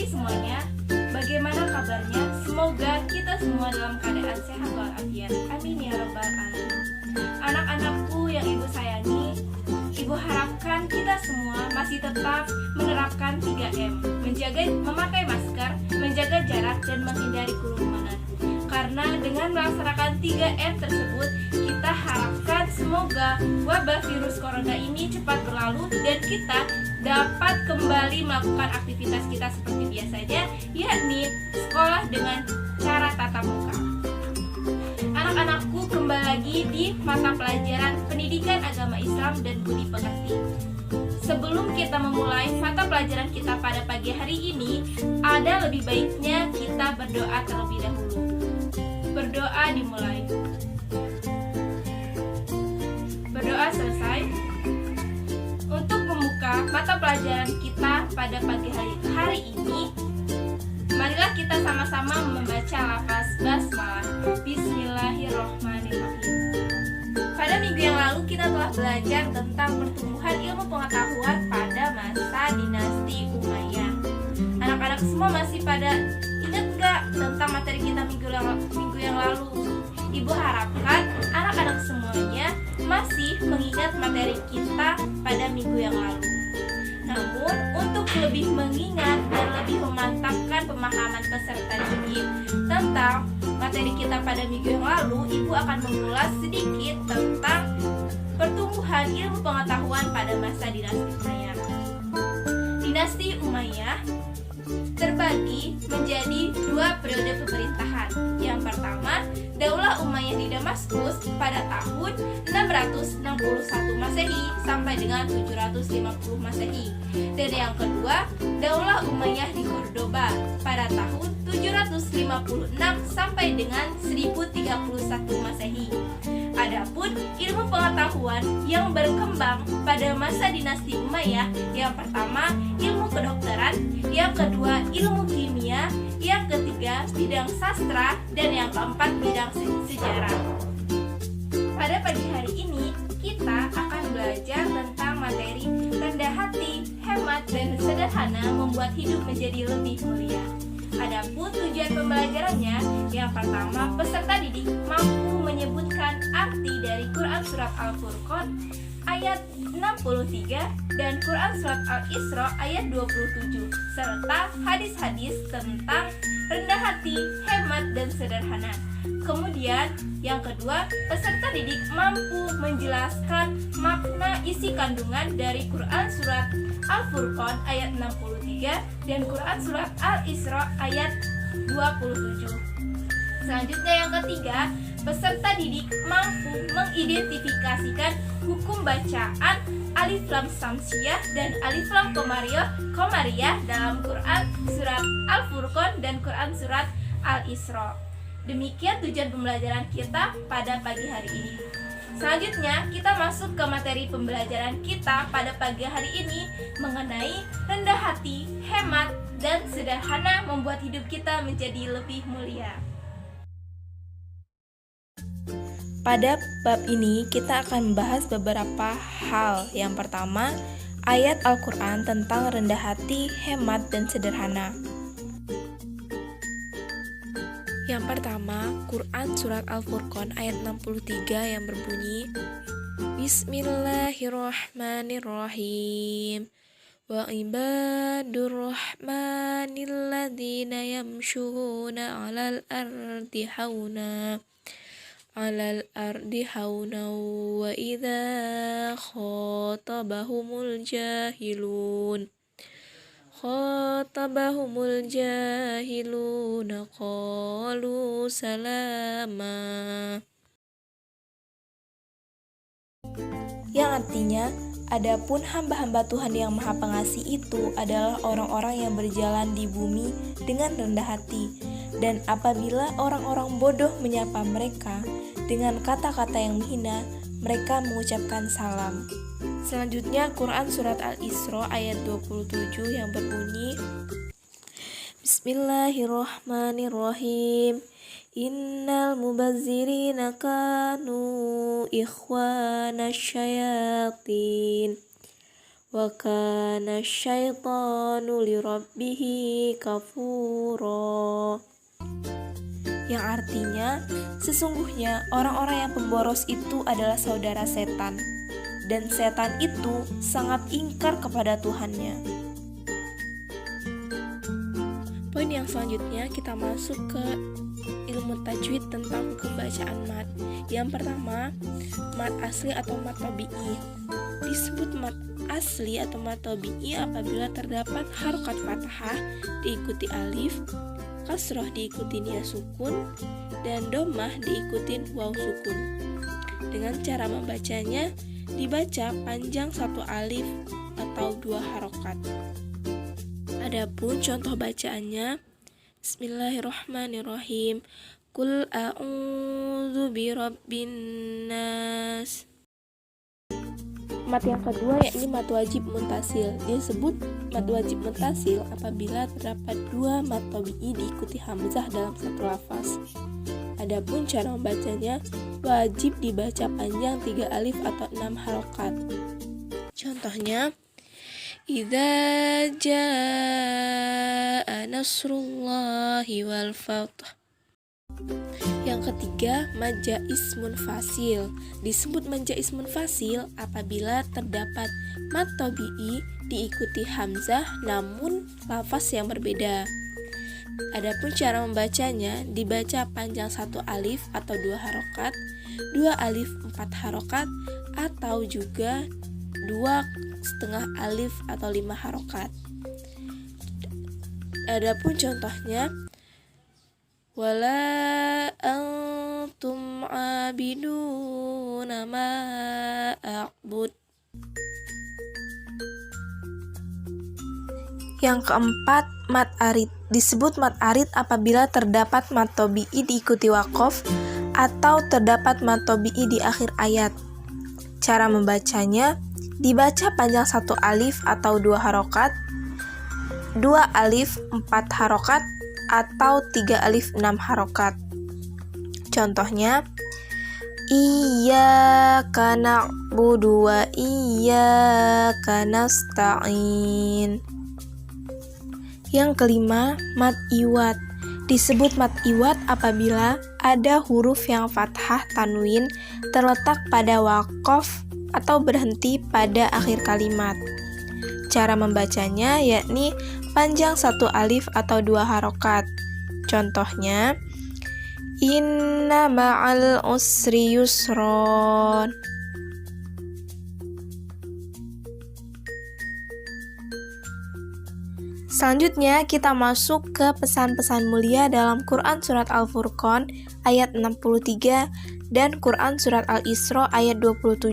pagi semuanya, bagaimana kabarnya? Semoga kita semua dalam keadaan sehat walafiat. Amin ya rabbal alamin. Anak-anakku yang ibu sayangi, ibu harapkan kita semua masih tetap menerapkan 3M, memakai masker, menjaga jarak, dan menghindari kerumunan. Karena dengan melaksanakan 3M tersebut, kita harapkan semoga wabah virus corona ini cepat berlalu dan kita dapat kembali melakukan aktivitas kita seperti biasanya, yakni sekolah dengan cara tatap muka. Anak-anakku, kembali lagi di mata pelajaran Pendidikan Agama Islam dan Budi Pekerti. Sebelum kita memulai mata pelajaran kita pada pagi hari ini, ada lebih baiknya kita berdoa terlebih dahulu. Berdoa dimulai. Berdoa selesai. Untuk membuka mata pelajaran kita pada pagi hari ini, marilah kita sama-sama membaca lafaz basmalah. Bismillahirrahmanirrahim. Pada minggu yang lalu kita telah belajar tentang pertumbuhan ilmu pengetahuan pada masa dinasti Umayyah. Anak-anak semua masih pada ingat gak tentang materi kita minggu yang lalu? Ibu harapkan anak-anak semuanya masih mengingat materi kita pada minggu yang lalu. Namun, untuk lebih mengingat dan lebih memantapkan pemahaman peserta didik tentang materi kita pada minggu yang lalu, Ibu akan mengulas sedikit tentang pertumbuhan ilmu pengetahuan pada masa dinasti Umayyah. Dinasti Umayyah terbagi menjadi 2 periode pemerintahan. Yang pertama, Daulah Umayyah di Damaskus pada tahun 661 Masehi sampai dengan 750 Masehi. Dan yang kedua, Daulah Umayyah di Cordoba pada tahun 756 sampai dengan 1031 Masehi. Adapun ilmu pengetahuan yang berkembang pada masa dinasti Umayyah, yang pertama ilmu kedokteran, yang kedua ilmu kimia, yang ketiga bidang sastra, dan yang keempat bidang sejarah. Pada pagi hari ini kita akan belajar tentang materi rendah hati, hemat, dan sederhana membuat hidup menjadi lebih mulia. Adapun tujuan pembelajarannya, yang pertama peserta didik mampu menyebutkan arti dari Quran Surat Al-Furqan ayat 63 dan Quran Surat Al-Isra ayat 27 serta hadis-hadis tentang rendah hati, hemat, dan sederhana. Kemudian yang kedua, peserta didik mampu menjelaskan makna isi kandungan dari Quran Surat Al-Furqan ayat 63 dan Quran Surat Al-Isra ayat 27. Selanjutnya yang ketiga, peserta didik mampu mengidentifikasikan hukum bacaan alif lam samsiyah dan alif lam komariyah dalam Quran Surat Al-Furqan dan Quran Surat Al-Isra. Demikian tujuan pembelajaran kita pada pagi hari ini. Selanjutnya kita masuk ke materi pembelajaran kita pada pagi hari ini mengenai rendah hati, hemat, dan sederhana membuat hidup kita menjadi lebih mulia. Pada bab ini kita akan membahas beberapa hal. Yang pertama, ayat Al-Quran tentang rendah hati, hemat, dan sederhana. Yang pertama, Quran Surat Al-Furqan ayat 63 yang berbunyi Bismillahirrahmanirrahim Wa ibadur rahmanil ladzina yamshuna 'alal ardi hauna wa idza khatabahumul jahiluna qalu salama, yang artinya, adapun hamba-hamba Tuhan yang Maha Pengasih itu adalah orang-orang yang berjalan di bumi dengan rendah hati, dan apabila orang-orang bodoh menyapa mereka dengan kata-kata yang menghina, mereka mengucapkan salam. Selanjutnya Quran Surat Al-Isra ayat 27 yang berbunyi Bismillahirrahmanirrahim Innal mubazzirina kanu ikhwana syayatin wa kana syaitanu lirabbihi kafura. Yang artinya, sesungguhnya orang-orang yang pemboros itu adalah saudara setan, dan setan itu sangat ingkar kepada Tuhannya. Poin yang selanjutnya kita masuk ke ilmu tajwid tentang hukum bacaan mat. Yang pertama, mat asli atau mat tabi'i. Disebut mat asli atau mat tabi'i apabila terdapat harokat fathah diikuti alif, kasroh diikuti nia sukun, dan domah diikuti waw sukun. Dengan cara membacanya, dibaca panjang satu alif atau dua harokat. Adapun contoh bacaannya, Bismillahirrahmanirrahim. Qul a'udzu birabbin nas. Mat yang kedua yakni mat wajib muntasil. Disebut mat wajib muntasil apabila terdapat dua mat tabi'i diikuti hamzah dalam satu lafaz. Adapun cara membacanya, wajib dibaca panjang 3 alif atau 6 harokat. Contohnya, idza jaa nasrullahi wal fath. Yang ketiga, mad jaiz munfasil. Disebut mad jaiz munfasil apabila terdapat mad tabi'i diikuti hamzah namun lafaz yang berbeda. Adapun cara membacanya, dibaca panjang 1 alif atau 2 harokat, 2 alif 4 harokat, atau juga 2,5 alif atau 5 harokat. Adapun contohnya, wala antum abiduna ma a'bud. Yang keempat, mat arid. Disebut mat arid apabila terdapat mat tabi'i diikuti waqaf atau terdapat mat tabi'i di akhir ayat. Cara membacanya, dibaca panjang 1 alif atau 2 harokat, 2 alif 4 harokat, atau 3 alif 6 harokat. Contohnya, iyyaka na'budu wa iyyaka nasta'in. Yang kelima, mad iwad. Disebut mad iwad apabila ada huruf yang fathah tanwin terletak pada waqaf atau berhenti pada akhir kalimat. Cara membacanya yakni panjang 1 alif atau 2 harokat. Contohnya, inna ma'al usri yusron. Selanjutnya kita masuk ke pesan-pesan mulia dalam Quran Surat Al-Furqan ayat 63 dan Quran Surat Al-Isra ayat 27.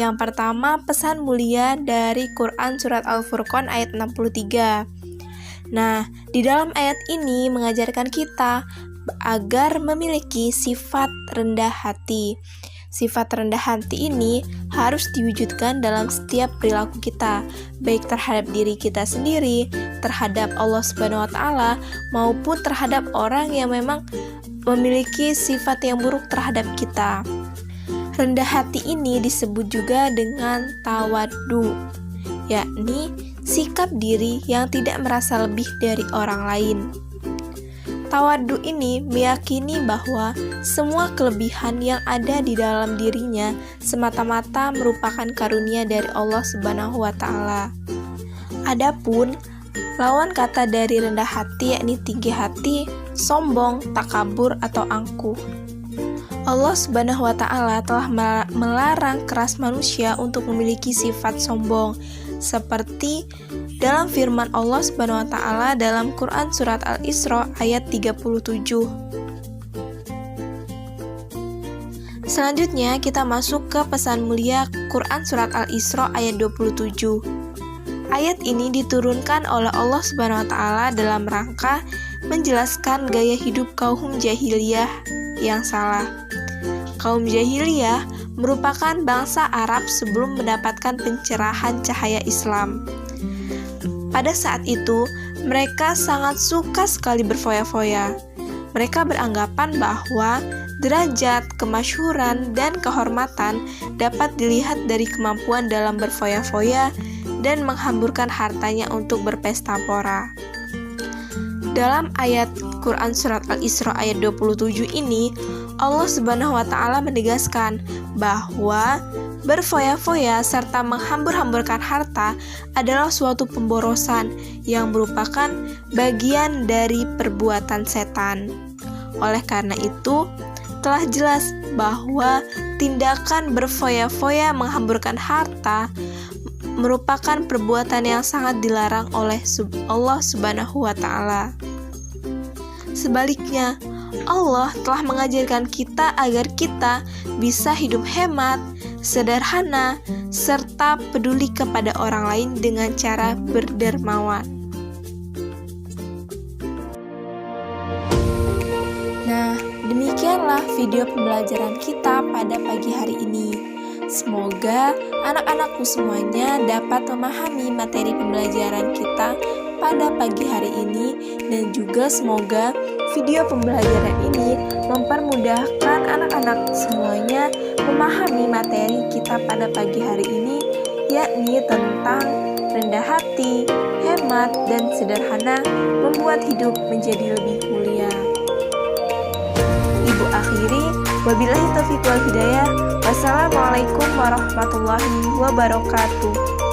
Yang pertama, pesan mulia dari Quran Surat Al-Furqan ayat 63. Nah, di dalam ayat ini mengajarkan kita agar memiliki sifat rendah hati. Sifat rendah hati ini harus diwujudkan dalam setiap perilaku kita, baik terhadap diri kita sendiri, terhadap Allah Subhanahu wa Ta'ala, maupun terhadap orang yang memang memiliki sifat yang buruk terhadap kita. Rendah hati ini disebut juga dengan tawaddu, yakni sikap diri yang tidak merasa lebih dari orang lain. Tawaddu ini meyakini bahwa semua kelebihan yang ada di dalam dirinya semata-mata merupakan karunia dari Allah Subhanahu wa Ta'ala. Adapun lawan kata dari rendah hati yakni tinggi hati, sombong, takabur atau angkuh. Allah Subhanahu wa Ta'ala telah melarang keras manusia untuk memiliki sifat sombong, seperti dalam firman Allah Subhanahu wa Ta'ala dalam Quran Surat Al-Isra ayat 37. Selanjutnya kita masuk ke pesan mulia Quran Surat Al-Isra ayat 27. Ayat ini diturunkan oleh Allah Subhanahu wa Ta'ala dalam rangka menjelaskan gaya hidup kaum jahiliyah yang salah. Kaum jahiliyah merupakan bangsa Arab sebelum mendapatkan pencerahan cahaya Islam. Pada saat itu, mereka sangat suka sekali berfoya-foya. Mereka beranggapan bahwa derajat, kemasyhuran, dan kehormatan dapat dilihat dari kemampuan dalam berfoya-foya dan menghamburkan hartanya untuk berpesta pora. Dalam ayat Quran Surat Al-Isra ayat 27 ini, Allah Subhanahu wa Ta'ala menegaskan bahwa berfoya-foya serta menghambur-hamburkan harta adalah suatu pemborosan yang merupakan bagian dari perbuatan setan. Oleh karena itu, telah jelas bahwa tindakan berfoya-foya menghamburkan harta merupakan perbuatan yang sangat dilarang oleh Allah Subhanahu wa Ta'ala. Sebaliknya, Allah telah mengajarkan kita agar kita bisa hidup hemat, sederhana, serta peduli kepada orang lain dengan cara berdermawan. Nah, demikianlah video pembelajaran kita pada pagi hari ini. Semoga anak-anakku semuanya dapat memahami materi pembelajaran kita pada pagi hari ini, dan juga semoga video pembelajaran ini mempermudahkan anak-anak semuanya memahami materi kita pada pagi hari ini, yakni tentang rendah hati, hemat, dan sederhana membuat hidup menjadi lebih mulia. Ibu akhiri, wabillahi taufiq wal hidayah. Wassalamualaikum warahmatullahi wabarakatuh.